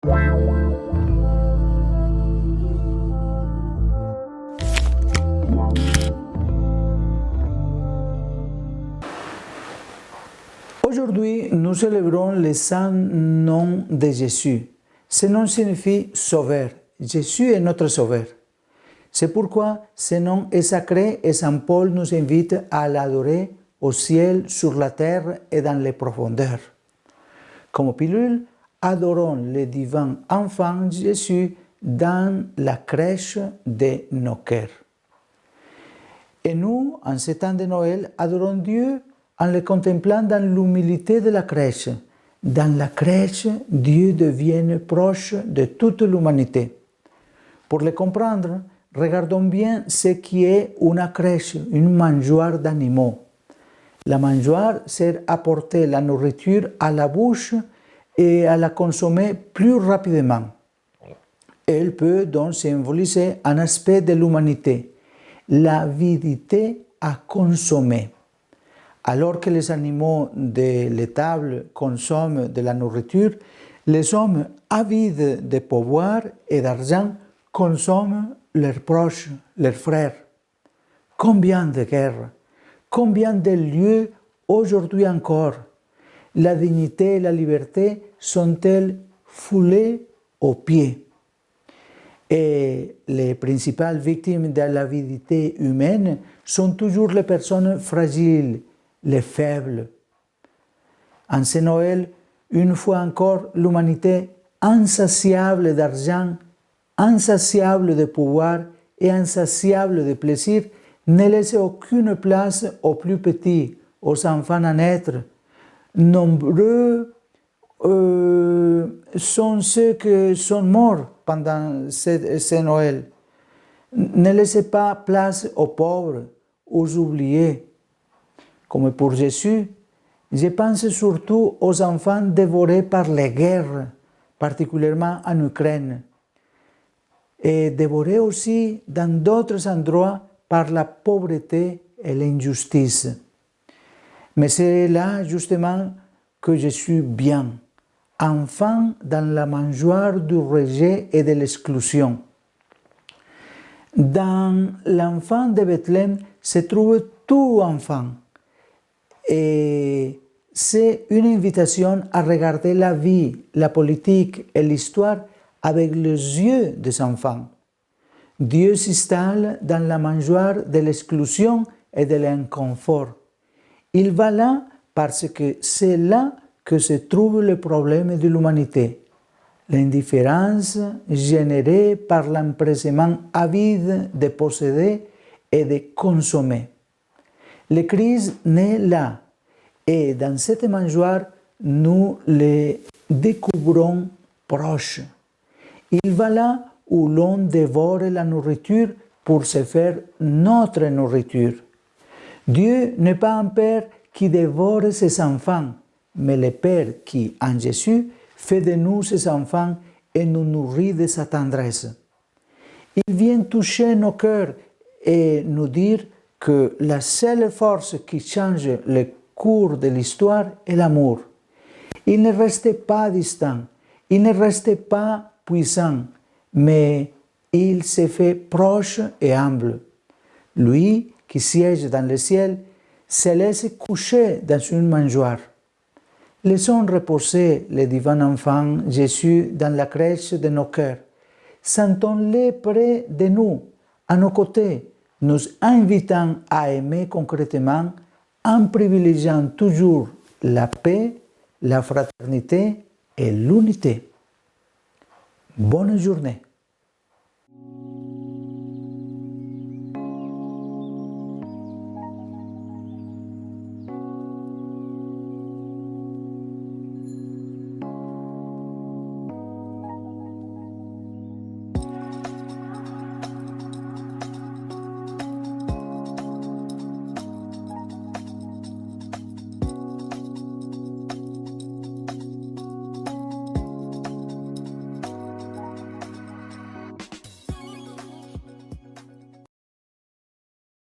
Aujourd'hui, nous célébrons le saint nom de Jésus. Ce nom signifie sauveur. Jésus est notre sauveur. C'est pourquoi ce nom est sacré et saint Paul nous invite à l'adorer au ciel, sur la terre et dans les profondeurs. Comme pilule, adorons le divin enfant Jésus dans la crèche de nos cœurs. Et nous, en ce temps de Noël, adorons Dieu en le contemplant dans l'humilité de la crèche. Dans la crèche, Dieu devient proche de toute l'humanité. Pour le comprendre, regardons bien ce qui est une crèche, une mangeoire d'animaux. La mangeoire sert à porter la nourriture à la bouche et à la consommer plus rapidement. Elle peut donc symboliser un aspect de l'humanité, l'avidité à consommer. Alors que les animaux de l'étable consomment de la nourriture, les hommes avides de pouvoir et d'argent consomment leurs proches, leurs frères. Combien de guerres, combien de lieux aujourd'hui encore, la dignité et la liberté sont-elles foulées aux pieds? Et les principales victimes de l'avidité humaine sont toujours les personnes fragiles, les faibles. En ce Noël, une fois encore, l'humanité insatiable d'argent, insatiable de pouvoir et insatiable de plaisir ne laisse aucune place aux plus petits, aux enfants à naître. Nombreux sont ceux qui sont morts pendant ce Noël. Ne laissez pas place aux pauvres, aux oubliés. Comme pour Jésus, je pense surtout aux enfants dévorés par les guerres, particulièrement en Ukraine, et dévorés aussi dans d'autres endroits par la pauvreté et l'injustice. Mais c'est là justement que je suis bien, enfant dans la mangeoire du rejet et de l'exclusion. Dans l'enfant de Bethléem se trouve tout enfant. Et c'est une invitation à regarder la vie, la politique et l'histoire avec les yeux des enfants. Dieu s'installe dans la mangeoire de l'exclusion et de l'inconfort. Il va là parce que c'est là que se trouve le problème de l'humanité, l'indifférence générée par l'empressement avide de posséder et de consommer. Le Christ naît là, et dans cette mangeoire, nous le découvrons proche. Il va là où l'on dévore la nourriture pour se faire notre nourriture. Dieu n'est pas un père qui dévore ses enfants, mais le Père qui, en Jésus, fait de nous ses enfants et nous nourrit de sa tendresse. Il vient toucher nos cœurs et nous dire que la seule force qui change le cours de l'histoire est l'amour. Il ne reste pas distant, il ne reste pas puissant, mais il se fait proche et humble. Lui, qui siège dans le ciel, se laisse coucher dans une mangeoire. Laissons reposer le divin enfant Jésus dans la crèche de nos cœurs. Sentons-le près de nous, à nos côtés, nous invitant à aimer concrètement en privilégiant toujours la paix, la fraternité et l'unité. Bonne journée.